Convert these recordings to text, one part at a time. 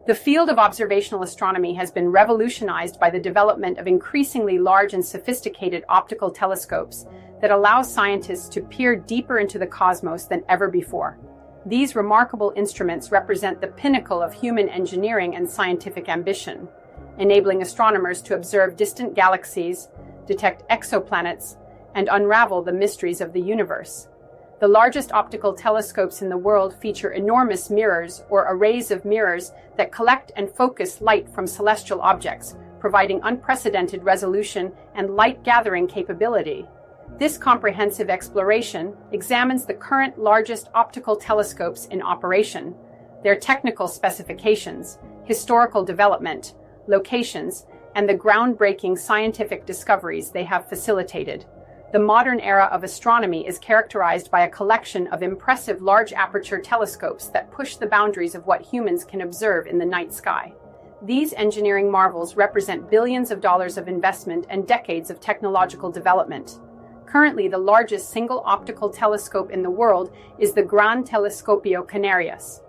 The field of observational astronomy has been revolutionized by the development of increasingly large and sophisticated optical telescopes that allow scientists to peer deeper into the cosmos than ever before. These remarkable instruments represent the pinnacle of human engineering and scientific ambition, enabling astronomers to observe distant galaxies, detect exoplanets, and unravel the mysteries of the universe. The largest optical telescopes in the world feature enormous mirrors or arrays of mirrors that collect and focus light from celestial objects, providing unprecedented resolution and light-gathering capability. This comprehensive exploration examines the current largest optical telescopes in operation, their technical specifications, historical development, locations, and the groundbreaking scientific discoveries they have facilitated. The modern era of astronomy is characterized by a collection of impressive large-aperture telescopes that push the boundaries of what humans can observe in the night sky. These engineering marvels represent billions of dollars of investment and decades of technological development. Currently, the largest single optical telescope in the world is the Gran Telescopio Canarias,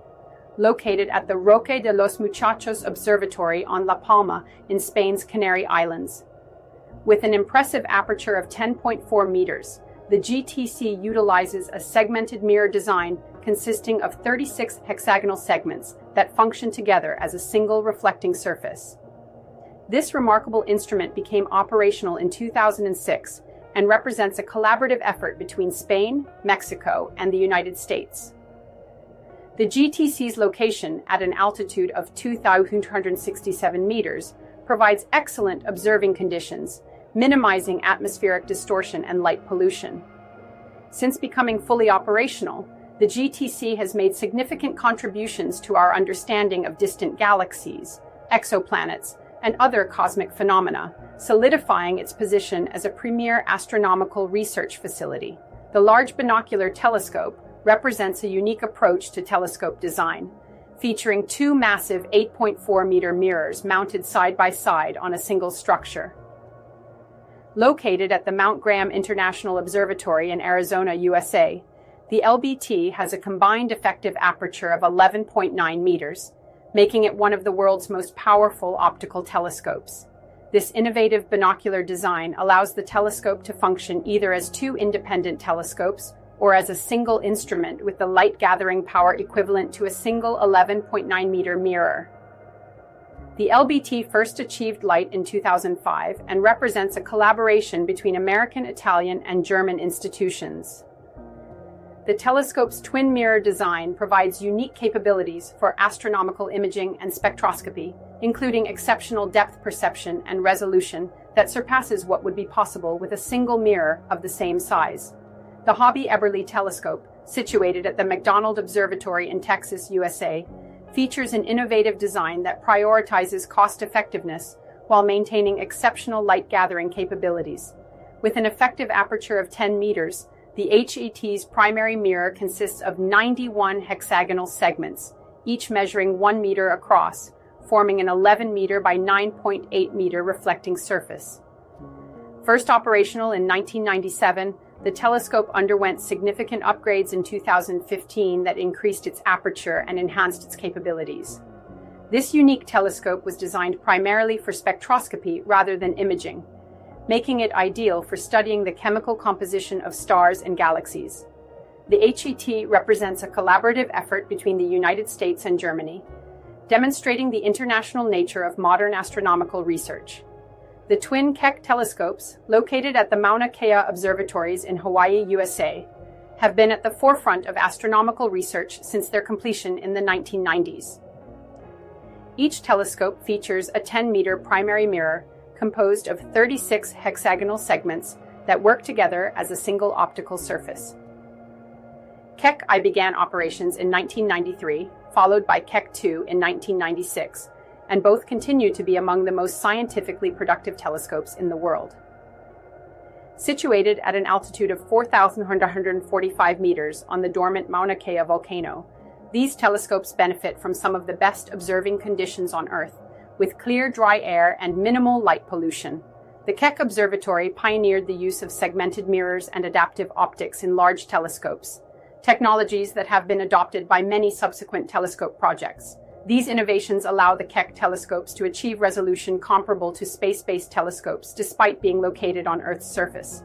located at the Roque de los Muchachos Observatory on La Palma in Spain's Canary Islands. With an impressive aperture of 10.4 meters, the GTC utilizes a segmented mirror design consisting of 36 hexagonal segments that function together as a single reflecting surface. This remarkable instrument became operational in 2006 and represents a collaborative effort between Spain, Mexico, and the United States. The GTC's location at an altitude of 2,267 meters provides excellent observing conditions, minimizing atmospheric distortion and light pollution. Since becoming fully operational, the GTC has made significant contributions to our understanding of distant galaxies, exoplanets, and other cosmic phenomena, solidifying its position as a premier astronomical research facility. The Large Binocular Telescope represents a unique approach to telescope design, featuring two massive 8.4-meter mirrors mounted side by side on a single structure. Located at the Mount Graham International Observatory in Arizona, USA, the LBT has a combined effective aperture of 11.9 meters, making it one of the world's most powerful optical telescopes. This innovative binocular design allows the telescope to function either as two independent telescopes or as a single instrument with the light-gathering power equivalent to a single 11.9-meter mirror. The LBT first achieved light in 2005 and represents a collaboration between American, Italian, and German institutions. The telescope's twin mirror design provides unique capabilities for astronomical imaging and spectroscopy, including exceptional depth perception and resolution that surpasses what would be possible with a single mirror of the same size. The Hobby-Eberly Telescope, situated at the McDonald Observatory in Texas, USA, features an innovative design that prioritizes cost-effectiveness while maintaining exceptional light-gathering capabilities. With an effective aperture of 10 meters, the HET's primary mirror consists of 91 hexagonal segments, each measuring 1 meter across, forming an 11-meter by 9.8-meter reflecting surface. First operational in 1997, the telescope underwent significant upgrades in 2015 that increased its aperture and enhanced its capabilities. This unique telescope was designed primarily for spectroscopy rather than imaging, making it ideal for studying the chemical composition of stars and galaxies. The HET represents a collaborative effort between the United States and Germany, demonstrating the international nature of modern astronomical research. The twin Keck Telescopes, located at the Mauna Kea Observatories in Hawaii, USA, have been at the forefront of astronomical research since their completion in the 1990s. Each telescope features a 10-meter primary mirror composed of 36 hexagonal segments that work together as a single optical surface. Keck I began operations in 1993, followed by Keck II in 1996, and both continue to be among the most scientifically productive telescopes in the world. Situated at an altitude of 4,145 meters on the dormant Mauna Kea volcano, these telescopes benefit from some of the best observing conditions on Earth, with clear, dry air and minimal light pollution. The Keck Observatory pioneered the use of segmented mirrors and adaptive optics in large telescopes, technologies that have been adopted by many subsequent telescope projects. These innovations allow the Keck telescopes to achieve resolution comparable to space-based telescopes despite being located on Earth's surface.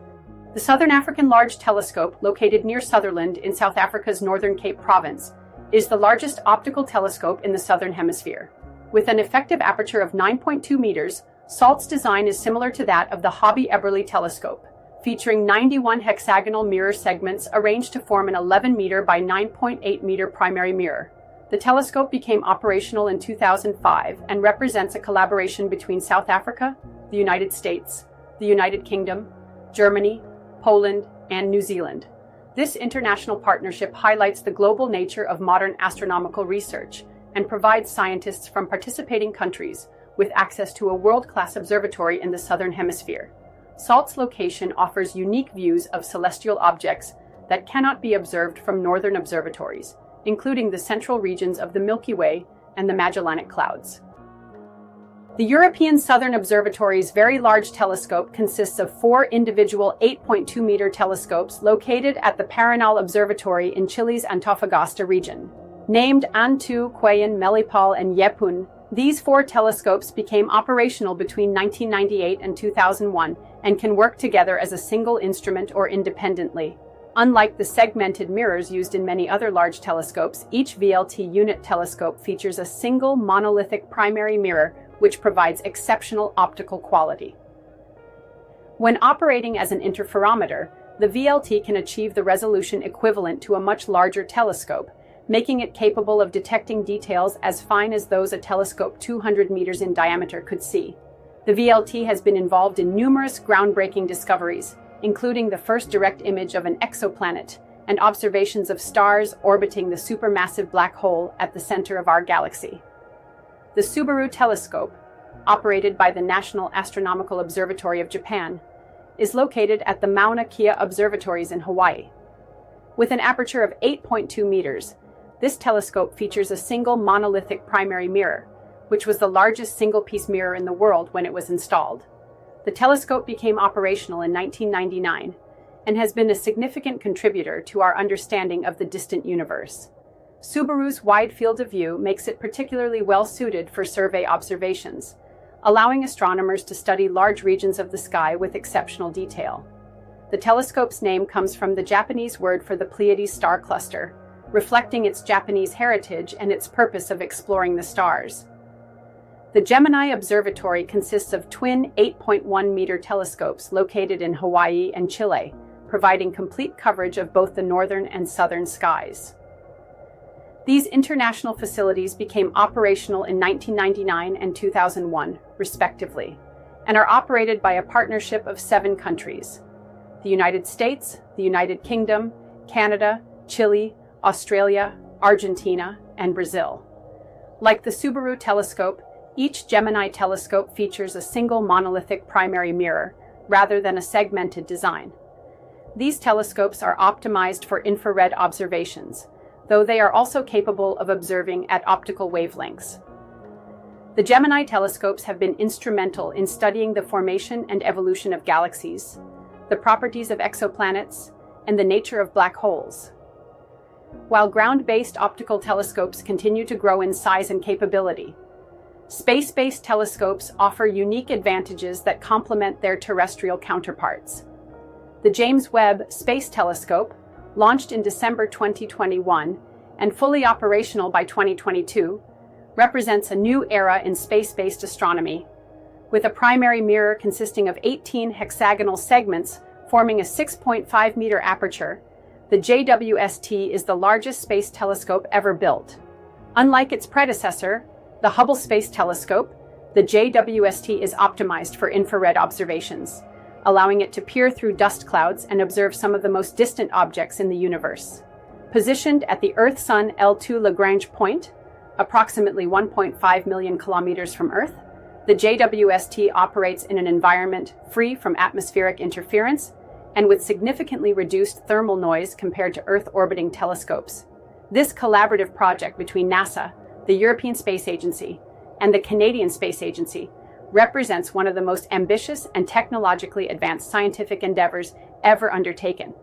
The Southern African Large Telescope, located near Sutherland in South Africa's Northern Cape Province, is the largest optical telescope in the Southern Hemisphere. With an effective aperture of 9.2 meters, SALT's design is similar to that of the Hobby-Eberly Telescope, featuring 91 hexagonal mirror segments arranged to form an 11-meter by 9.8-meter primary mirror. The telescope became operational in 2005 and represents a collaboration between South Africa, the United States, the United Kingdom, Germany, Poland, and New Zealand. This international partnership highlights the global nature of modern astronomical research and provides scientists from participating countries with access to a world-class observatory in the Southern Hemisphere. SALT's location offers unique views of celestial objects that cannot be observed from northern observatories, including the central regions of the Milky Way and the Magellanic Clouds. The European Southern Observatory's Very Large Telescope consists of 4 individual 8.2-meter telescopes located at the Paranal Observatory in Chile's Antofagasta region. Named Antu, Quayan, Melipal, and Yepun, these 4 telescopes became operational between 1998 and 2001 and can work together as a single instrument or independently. Unlike the segmented mirrors used in many other large telescopes, each VLT unit telescope features a single monolithic primary mirror which provides exceptional optical quality. When operating as an interferometer, the VLT can achieve the resolution equivalent to a much larger telescope, making it capable of detecting details as fine as those a telescope 200 meters in diameter could see. The VLT has been involved in numerous groundbreaking discoveries, including the first direct image of an exoplanet and observations of stars orbiting the supermassive black hole at the center of our galaxy. The Subaru Telescope, operated by the National Astronomical Observatory of Japan, is located at the Mauna Kea Observatories in Hawaii. With an aperture of 8.2 meters, this telescope features a single monolithic primary mirror, which was the largest single-piece mirror in the world when it was installed. The telescope became operational in 1999 and has been a significant contributor to our understanding of the distant universe. Subaru's wide field of view makes it particularly well-suited for survey observations, allowing astronomers to study large regions of the sky with exceptional detail. The telescope's name comes from the Japanese word for the Pleiades star cluster, reflecting its Japanese heritage and its purpose of exploring the stars. The Gemini Observatory consists of twin 8.1-meter telescopes located in Hawaii and Chile, providing complete coverage of both the northern and southern skies. These international facilities became operational in 1999 and 2001, respectively, and are operated by a partnership of 7 countries: the United States, the United Kingdom, Canada, Chile, Australia, Argentina, and Brazil. Like the Subaru Telescope, each Gemini telescope features a single monolithic primary mirror, rather than a segmented design. These telescopes are optimized for infrared observations, though they are also capable of observing at optical wavelengths. The Gemini telescopes have been instrumental in studying the formation and evolution of galaxies, the properties of exoplanets, and the nature of black holes. While ground-based optical telescopes continue to grow in size and capability, space-based telescopes offer unique advantages that complement their terrestrial counterparts. The James Webb Space Telescope, launched in December 2021 and fully operational by 2022, represents a new era in space-based astronomy. With a primary mirror consisting of 18 hexagonal segments forming a 6.5-meter aperture, the JWST is the largest space telescope ever built. Unlike its predecessor, the Hubble Space Telescope, the JWST is optimized for infrared observations, allowing it to peer through dust clouds and observe some of the most distant objects in the universe. Positioned at the Earth-Sun L2 Lagrange point, approximately 1.5 million kilometers from Earth, the JWST operates in an environment free from atmospheric interference and with significantly reduced thermal noise compared to Earth-orbiting telescopes. This collaborative project between NASA, the European Space Agency, and the Canadian Space Agency represents one of the most ambitious and technologically advanced scientific endeavors ever undertaken.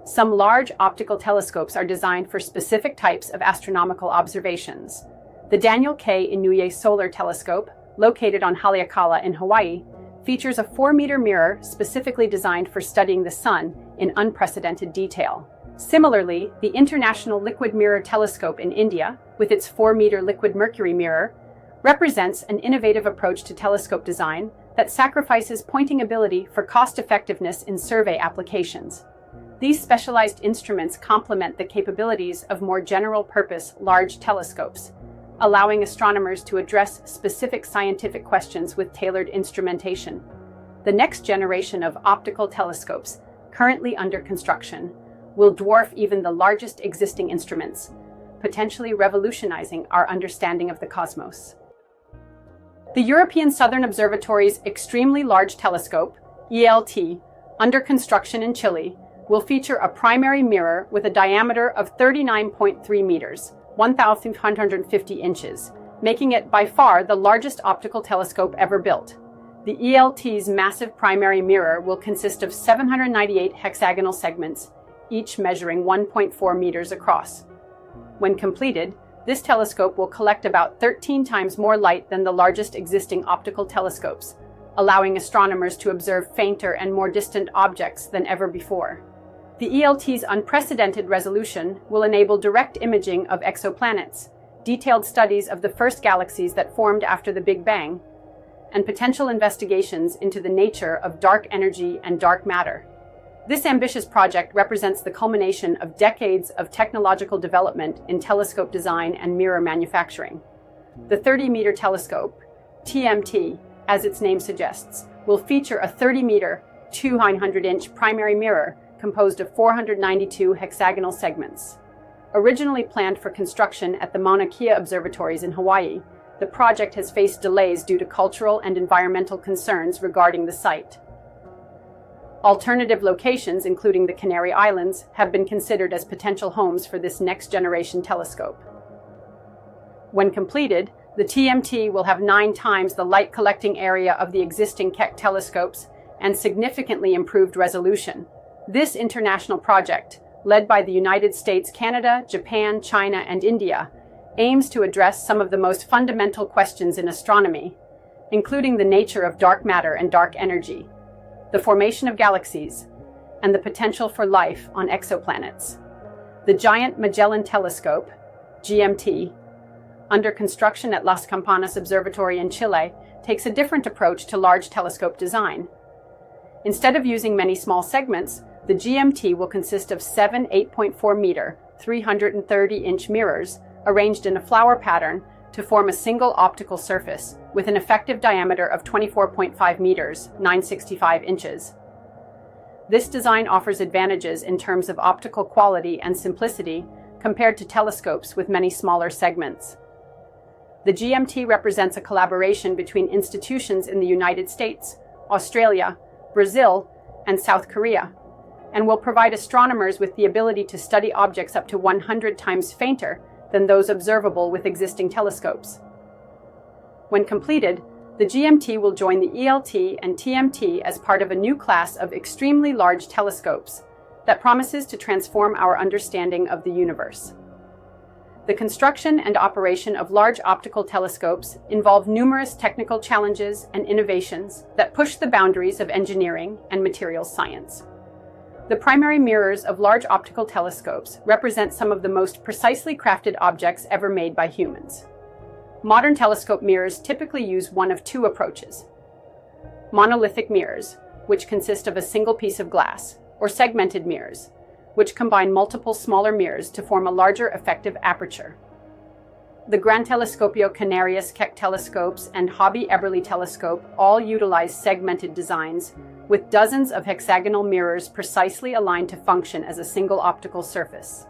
Some large optical telescopes are designed for specific types of astronomical observations. The Daniel K. Inouye Solar Telescope, located on Haleakala in Hawaii, features a 4-meter mirror specifically designed for studying the sun in unprecedented detail. Similarly, the International Liquid Mirror Telescope in India, with its 4-meter liquid mercury mirror, represents an innovative approach to telescope design that sacrifices pointing ability for cost-effectiveness in survey applications. These specialized instruments complement the capabilities of more general-purpose large telescopes, allowing astronomers to address specific scientific questions with tailored instrumentation. The next generation of optical telescopes, currently under construction, will dwarf even the largest existing instruments, potentially revolutionizing our understanding of the cosmos. The European Southern Observatory's Extremely Large Telescope, ELT, under construction in Chile, will feature a primary mirror with a diameter of 39.3 meters, 1,550 inches, making it by far the largest optical telescope ever built. The ELT's massive primary mirror will consist of 798 hexagonal segments, each measuring 1.4 meters across. When completed, this telescope will collect about 13 times more light than the largest existing optical telescopes, allowing astronomers to observe fainter and more distant objects than ever before. The ELT's unprecedented resolution will enable direct imaging of exoplanets, detailed studies of the first galaxies that formed after the Big Bang, and potential investigations into the nature of dark energy and dark matter. This ambitious project represents the culmination of decades of technological development in telescope design and mirror manufacturing. The 30-meter telescope, TMT, as its name suggests, will feature a 30-meter, 200-inch primary mirror composed of 492 hexagonal segments. Originally planned for construction at the Mauna Kea observatories in Hawaii, the project has faced delays due to cultural and environmental concerns regarding the site. Alternative locations, including the Canary Islands, have been considered as potential homes for this next-generation telescope. When completed, the TMT will have 9 times the light collecting area of the existing Keck telescopes and significantly improved resolution. This international project, led by the United States, Canada, Japan, China, and India, aims to address some of the most fundamental questions in astronomy, including the nature of dark matter and dark energy, the formation of galaxies, and the potential for life on exoplanets. The giant Magellan Telescope, GMT, under construction at Las Campanas Observatory in Chile, takes a different approach to large telescope design. Instead of using many small segments, the GMT will consist of 7 8.4-meter, 330-inch mirrors arranged in a flower pattern to form a single optical surface with an effective diameter of 24.5 meters, 965 inches. This design offers advantages in terms of optical quality and simplicity compared to telescopes with many smaller segments. The GMT represents a collaboration between institutions in the United States, Australia, Brazil, and South Korea, and will provide astronomers with the ability to study objects up to 100 times fainter than those observable with existing telescopes. When completed, the GMT will join the ELT and TMT as part of a new class of extremely large telescopes that promises to transform our understanding of the universe. The construction and operation of large optical telescopes involve numerous technical challenges and innovations that push the boundaries of engineering and materials science. The primary mirrors of large optical telescopes represent some of the most precisely crafted objects ever made by humans. Modern telescope mirrors typically use one of 2 approaches: monolithic mirrors, which consist of a single piece of glass, or segmented mirrors, which combine multiple smaller mirrors to form a larger effective aperture. The Gran Telescopio, Canarias, Keck Telescopes, and Hobby-Eberly Telescope all utilize segmented designs with dozens of hexagonal mirrors precisely aligned to function as a single optical surface.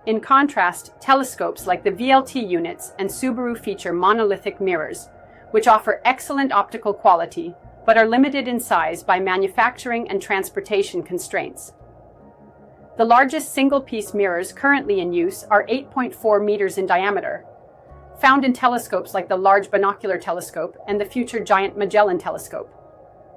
In contrast, telescopes like the VLT units and Subaru feature monolithic mirrors, which offer excellent optical quality but are limited in size by manufacturing and transportation constraints. The largest single-piece mirrors currently in use are 8.4 meters in diameter, found in telescopes like the Large Binocular Telescope and the future giant Magellan Telescope.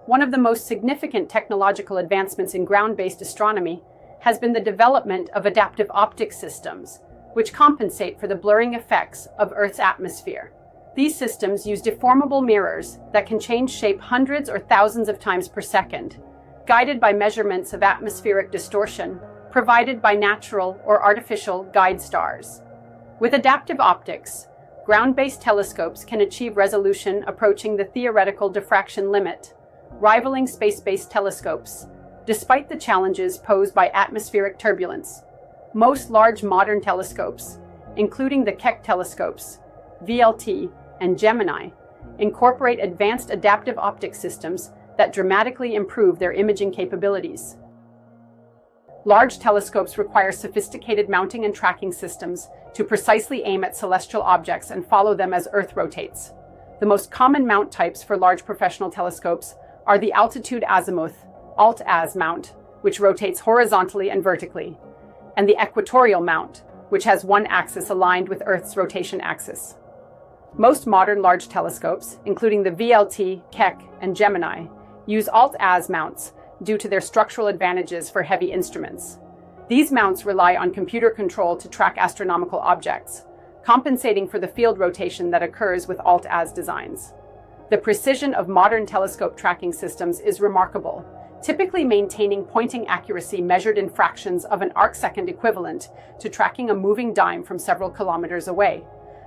One of the most significant technological advancements in ground-based astronomy has been the development of adaptive optics systems, which compensate for the blurring effects of Earth's atmosphere. These systems use deformable mirrors that can change shape hundreds or thousands of times per second, guided by measurements of atmospheric distortion provided by natural or artificial guide stars. With adaptive optics, ground-based telescopes can achieve resolution approaching the theoretical diffraction limit, rivaling space-based telescopes, despite the challenges posed by atmospheric turbulence. Most large modern telescopes, including the Keck Telescopes, VLT, and Gemini, incorporate advanced adaptive optic systems that dramatically improve their imaging capabilities. Large telescopes require sophisticated mounting and tracking systems to precisely aim at celestial objects and follow them as Earth rotates. The most common mount types for large professional telescopes are the altitude azimuth, alt-az mount, which rotates horizontally and vertically, and the equatorial mount, which has one axis aligned with Earth's rotation axis. Most modern large telescopes, including the VLT, Keck, and Gemini, use alt-az mounts due to their structural advantages for heavy instruments. These mounts rely on computer control to track astronomical objects, compensating for the field rotation that occurs with alt-az designs. The precision of modern telescope tracking systems is remarkable, typically maintaining pointing accuracy measured in fractions of an arcsecond equivalent to tracking a moving dime from several kilometers away.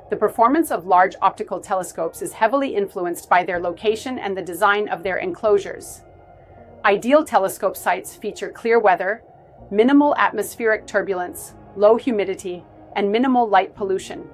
The performance of large optical telescopes is heavily influenced by their location and the design of their enclosures. Ideal telescope sites feature clear weather, minimal atmospheric turbulence, low humidity, and minimal light pollution.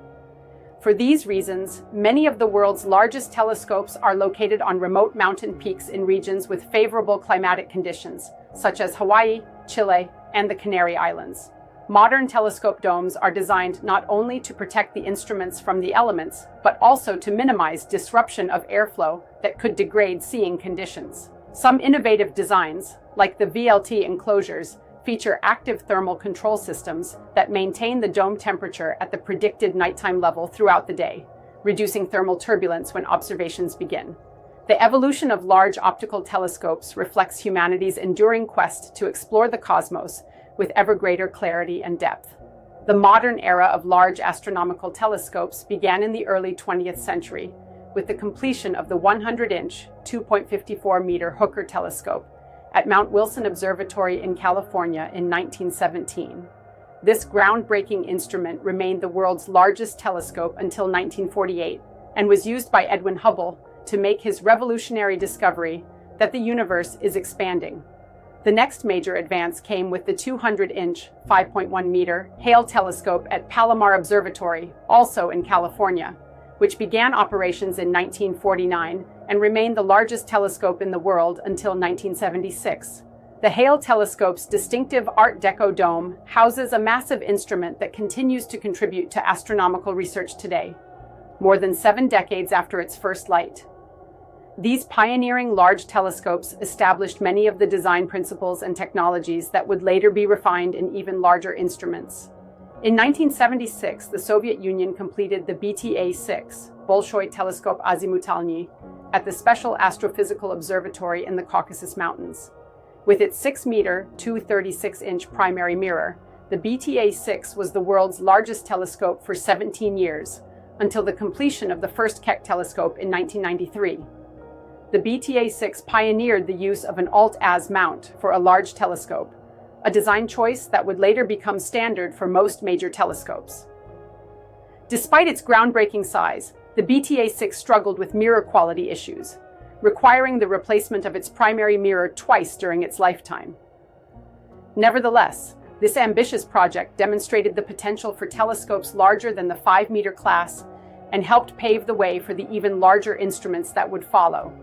For these reasons, many of the world's largest telescopes are located on remote mountain peaks in regions with favorable climatic conditions, such as Hawaii, Chile, and the Canary Islands. Modern telescope domes are designed not only to protect the instruments from the elements, but also to minimize disruption of airflow that could degrade seeing conditions. Some innovative designs, like the VLT enclosures, feature active thermal control systems that maintain the dome temperature at the predicted nighttime level throughout the day, reducing thermal turbulence when observations begin. The evolution of large optical telescopes reflects humanity's enduring quest to explore the cosmos with ever greater clarity and depth. The modern era of large astronomical telescopes began in the early 20th century with the completion of the 100-inch, 2.54-meter Hooker telescope at Mount Wilson Observatory in California in 1917. This groundbreaking instrument remained the world's largest telescope until 1948 and was used by Edwin Hubble to make his revolutionary discovery that the universe is expanding. The next major advance came with the 200-inch, 5.1-meter Hale telescope at Palomar Observatory, also in California, which began operations in 1949 and remained the largest telescope in the world until 1976. The Hale telescope's distinctive Art Deco dome houses a massive instrument that continues to contribute to astronomical research today, more than 7 decades after its first light. These pioneering large telescopes established many of the design principles and technologies that would later be refined in even larger instruments. In 1976, the Soviet Union completed the BTA-6, Bolshoi Telescope Azimutalny, at the Special Astrophysical Observatory in the Caucasus Mountains. With its 6-meter, 236-inch primary mirror, the BTA-6 was the world's largest telescope for 17 years, until the completion of the first Keck telescope in 1993. The BTA-6 pioneered the use of an alt-az mount for a large telescope, a design choice that would later become standard for most major telescopes. Despite its groundbreaking size, the BTA-6 struggled with mirror quality issues, requiring the replacement of its primary mirror twice during its lifetime. Nevertheless, this ambitious project demonstrated the potential for telescopes larger than the 5-meter class and helped pave the way for the even larger instruments that would follow.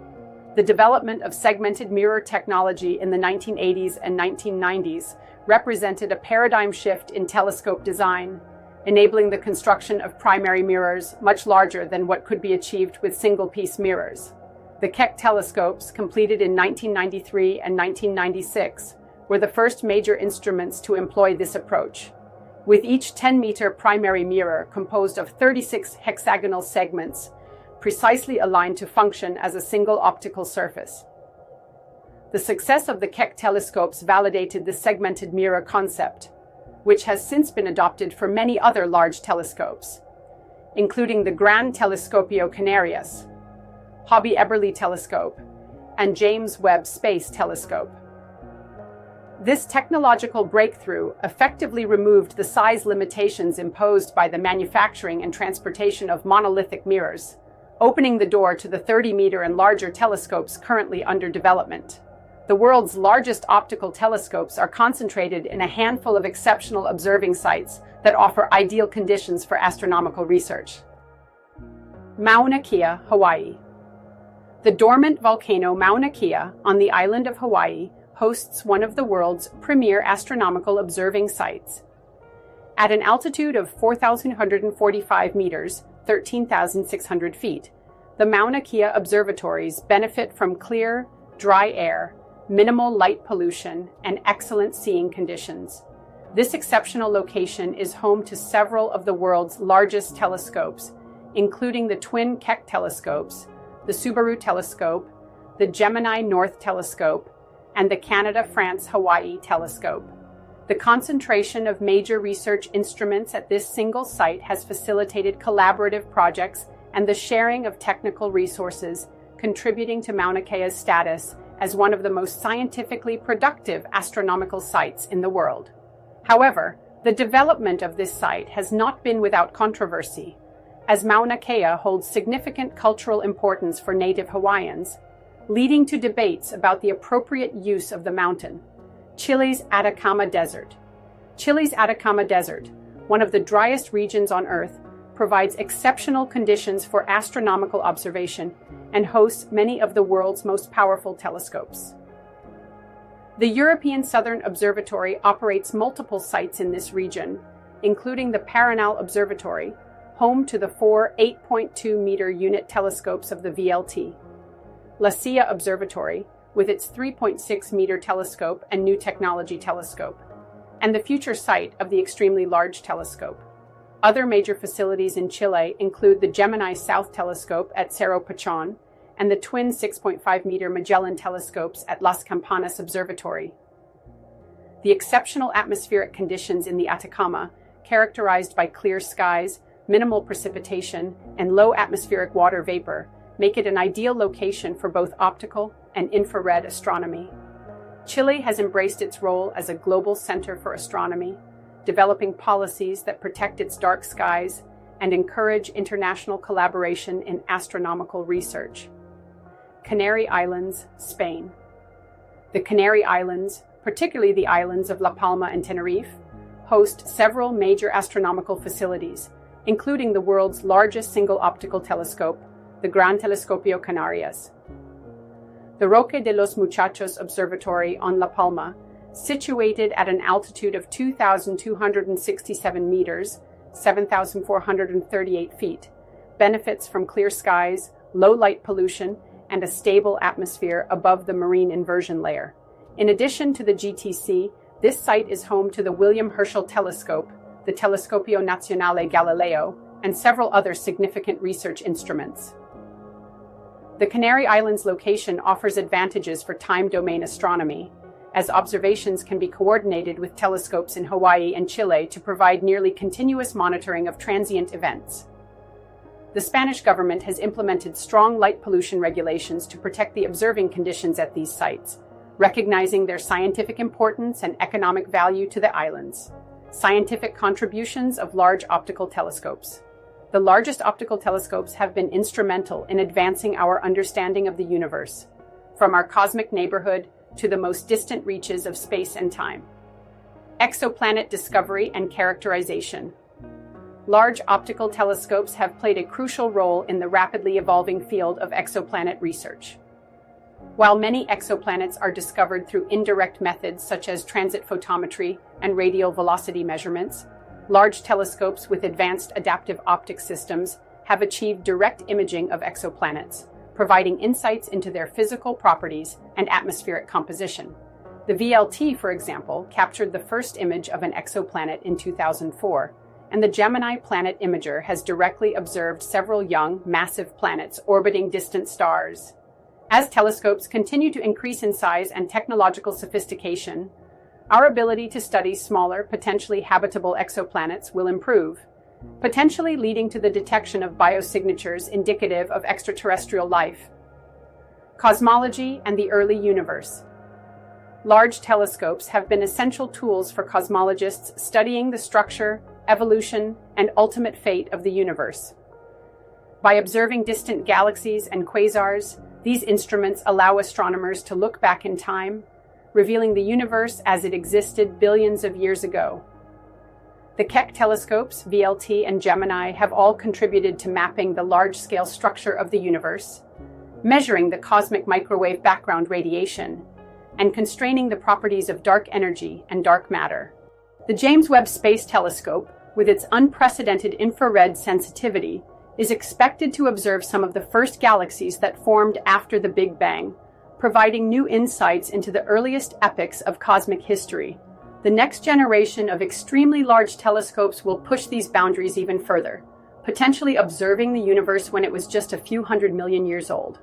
The development of segmented mirror technology in the 1980s and 1990s represented a paradigm shift in telescope design, enabling the construction of primary mirrors much larger than what could be achieved with single-piece mirrors. The Keck telescopes, completed in 1993 and 1996, were the first major instruments to employ this approach, with each 10-meter primary mirror composed of 36 hexagonal segments precisely aligned to function as a single optical surface. The success of the Keck telescopes validated the segmented mirror concept, which has since been adopted for many other large telescopes, including the Gran Telescopio Canarias, Hobby-Eberly Telescope, and James Webb Space Telescope. This technological breakthrough effectively removed the size limitations imposed by the manufacturing and transportation of monolithic mirrors, opening the door to the 30-meter and larger telescopes currently under development. The world's largest optical telescopes are concentrated in a handful of exceptional observing sites that offer ideal conditions for astronomical research. Mauna Kea, Hawaii. The dormant volcano Mauna Kea on the island of Hawaii hosts one of the world's premier astronomical observing sites. At an altitude of 4,145 meters, 13,600 feet, the Mauna Kea observatories benefit from clear, dry air, minimal light pollution, and excellent seeing conditions. This exceptional location is home to several of the world's largest telescopes, including the twin Keck Telescopes, the Subaru Telescope, the Gemini Telescope, and the Canada-France-Hawaii Telescope. The concentration of major research instruments at this single site has facilitated collaborative projects and the sharing of technical resources, contributing to Mauna Kea's status as one of the most scientifically productive astronomical sites in the world. However, the development of this site has not been without controversy, as Mauna Kea holds significant cultural importance for native Hawaiians, leading to debates about the appropriate use of the mountain. Chile's Atacama Desert. Chile's Atacama Desert, one of the driest regions on Earth, provides exceptional conditions for astronomical observation and hosts many of the world's most powerful telescopes. The European Southern Observatory operates multiple sites in this region, including the Paranal Observatory, home to the four 8.2-meter unit telescopes of the VLT. La Silla Observatory, with its 3.6-meter telescope and new technology telescope, and the future site of the extremely large telescope. Other major facilities in Chile include the Gemini South Telescope at Cerro Pachón and the twin 6.5-meter Magellan telescopes at Las Campanas Observatory. The exceptional atmospheric conditions in the Atacama, characterized by clear skies, minimal precipitation, and low atmospheric water vapor, make it an ideal location for both optical and infrared astronomy. Chile has embraced its role as a global center for astronomy, developing policies that protect its dark skies and encourage international collaboration in astronomical research. Canary Islands, Spain. The Canary Islands, particularly the islands of La Palma and Tenerife, host several major astronomical facilities, including the world's largest single optical telescope, the Gran Telescopio Canarias. The Roque de los Muchachos Observatory on La Palma, situated at an altitude of 2,267 meters, 7,438 feet, benefits from clear skies, low light pollution, and a stable atmosphere above the marine inversion layer. In addition to the GTC, this site is home to the William Herschel Telescope, the Telescopio Nazionale Galileo, and several other significant research instruments. The Canary Islands location offers advantages for time-domain astronomy, as observations can be coordinated with telescopes in Hawaii and Chile to provide nearly continuous monitoring of transient events. The Spanish government has implemented strong light pollution regulations to protect the observing conditions at these sites, recognizing their scientific importance and economic value to the islands. Scientific contributions of large optical telescopes. The largest optical telescopes have been instrumental in advancing our understanding of the universe, from our cosmic neighborhood to the most distant reaches of space and time. Exoplanet discovery and characterization. Large optical telescopes have played a crucial role in the rapidly evolving field of exoplanet research. While many exoplanets are discovered through indirect methods such as transit photometry and radial velocity measurements, large telescopes with advanced adaptive optic systems have achieved direct imaging of exoplanets, providing insights into their physical properties and atmospheric composition. The VLT, for example, captured the first image of an exoplanet in 2004, and the Gemini Planet Imager has directly observed several young, massive planets orbiting distant stars. As telescopes continue to increase in size and technological sophistication, our ability to study smaller, potentially habitable exoplanets will improve, potentially leading to the detection of biosignatures indicative of extraterrestrial life. Cosmology and the early universe. Large telescopes have been essential tools for cosmologists studying the structure, evolution, and ultimate fate of the universe. By observing distant galaxies and quasars, these instruments allow astronomers to look back in time, revealing the universe as it existed billions of years ago. The Keck Telescopes, VLT, and Gemini have all contributed to mapping the large-scale structure of the universe, measuring the cosmic microwave background radiation, and constraining the properties of dark energy and dark matter. The James Webb Space Telescope, with its unprecedented infrared sensitivity, is expected to observe some of the first galaxies that formed after the Big Bang, providing new insights into the earliest epochs of cosmic history. The next generation of extremely large telescopes will push these boundaries even further, potentially observing the universe when it was just a few 100 million years old.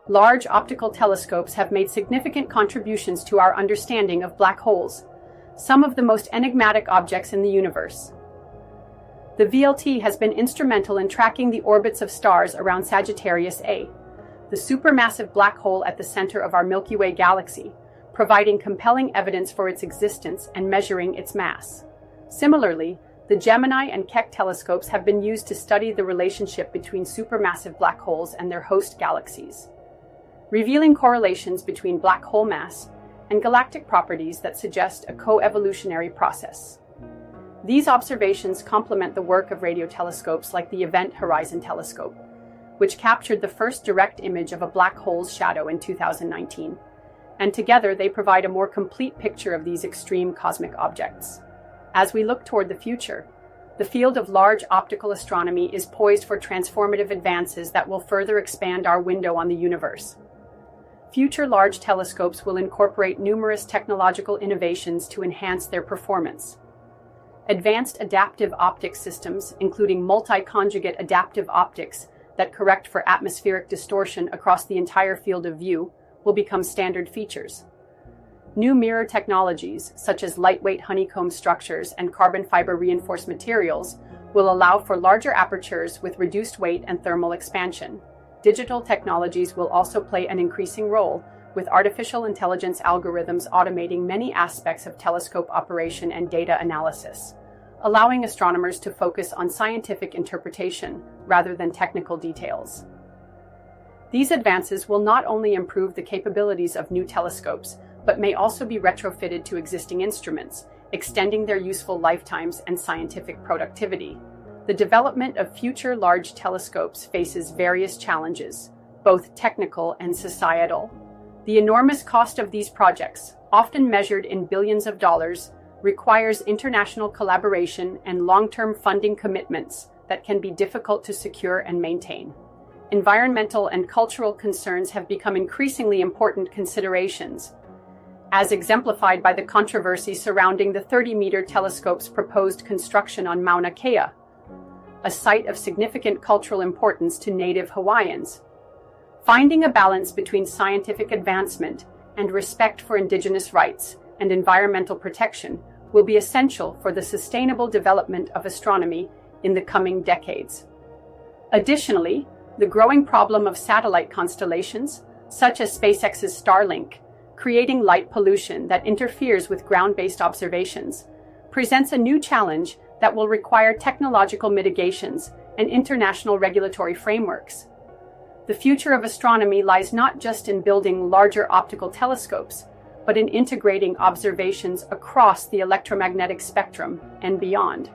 Large optical telescopes have made significant contributions to our understanding of black holes, some of the most enigmatic objects in the universe. The VLT has been instrumental in tracking the orbits of stars around Sagittarius A, the supermassive black hole at the center of our Milky Way galaxy, providing compelling evidence for its existence and measuring its mass. Similarly, the Gemini and Keck telescopes have been used to study the relationship between supermassive black holes and their host galaxies, revealing correlations between black hole mass and galactic properties that suggest a co-evolutionary process. These observations complement the work of radio telescopes like the Event Horizon Telescope, which captured the first direct image of a black hole's shadow in 2019, and together they provide a more complete picture of these extreme cosmic objects. As we look toward the future, the field of large optical astronomy is poised for transformative advances that will further expand our window on the universe. Future large telescopes will incorporate numerous technological innovations to enhance their performance. Advanced adaptive optics systems, including multi-conjugate adaptive optics that correct for atmospheric distortion across the entire field of view, will become standard features. New mirror technologies, such as lightweight honeycomb structures and carbon fiber reinforced materials, will allow for larger apertures with reduced weight and thermal expansion. Digital technologies will also play an increasing role, with artificial intelligence algorithms automating many aspects of telescope operation and data analysis, allowing astronomers to focus on scientific interpretation rather than technical details. These advances will not only improve the capabilities of new telescopes, but may also be retrofitted to existing instruments, extending their useful lifetimes and scientific productivity. The development of future large telescopes faces various challenges, both technical and societal. The enormous cost of these projects, often measured in billions of dollars, requires international collaboration and long-term funding commitments that can be difficult to secure and maintain. Environmental and cultural concerns have become increasingly important considerations, as exemplified by the controversy surrounding the 30-meter telescope's proposed construction on Mauna Kea, a site of significant cultural importance to native Hawaiians. Finding a balance between scientific advancement and respect for indigenous rights and environmental protection will be essential for the sustainable development of astronomy in the coming decades. Additionally, the growing problem of satellite constellations, such as SpaceX's Starlink, creating light pollution that interferes with ground-based observations, presents a new challenge that will require technological mitigations and international regulatory frameworks. The future of astronomy lies not just in building larger optical telescopes, but in integrating observations across the electromagnetic spectrum and beyond.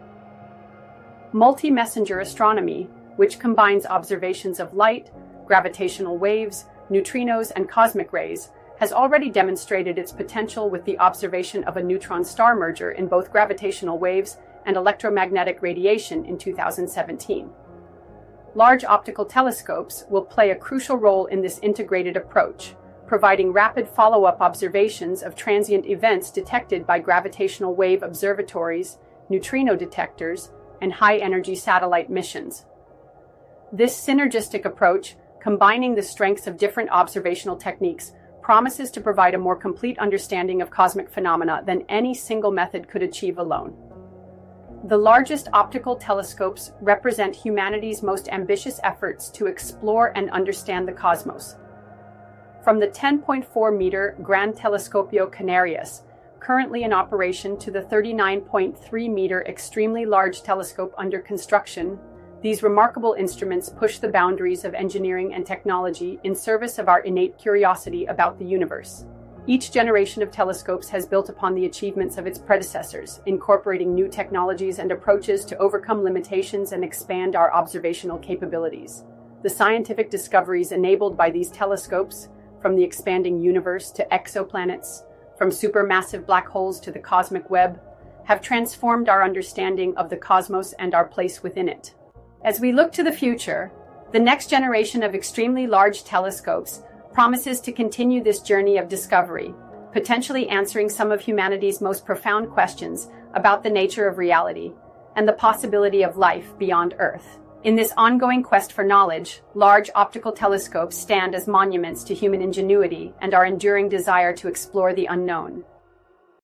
Multi-messenger astronomy, which combines observations of light, gravitational waves, neutrinos, and cosmic rays, has already demonstrated its potential with the observation of a neutron-star merger in both gravitational waves and electromagnetic radiation in 2017. Large optical telescopes will play a crucial role in this integrated approach, providing rapid follow-up observations of transient events detected by gravitational wave observatories, neutrino detectors, and high-energy satellite missions. This synergistic approach, combining the strengths of different observational techniques, promises to provide a more complete understanding of cosmic phenomena than any single method could achieve alone. The largest optical telescopes represent humanity's most ambitious efforts to explore and understand the cosmos. From the 10.4-meter Gran Telescopio Canarias, currently in operation, to the 39.3-meter extremely large telescope under construction, these remarkable instruments push the boundaries of engineering and technology in service of our innate curiosity about the universe. Each generation of telescopes has built upon the achievements of its predecessors, incorporating new technologies and approaches to overcome limitations and expand our observational capabilities. The scientific discoveries enabled by these telescopes, from the expanding universe to exoplanets, from supermassive black holes to the cosmic web, have transformed our understanding of the cosmos and our place within it. As we look to the future, the next generation of extremely large telescopes promises to continue this journey of discovery, potentially answering some of humanity's most profound questions about the nature of reality and the possibility of life beyond Earth. In this ongoing quest for knowledge, large optical telescopes stand as monuments to human ingenuity and our enduring desire to explore the unknown.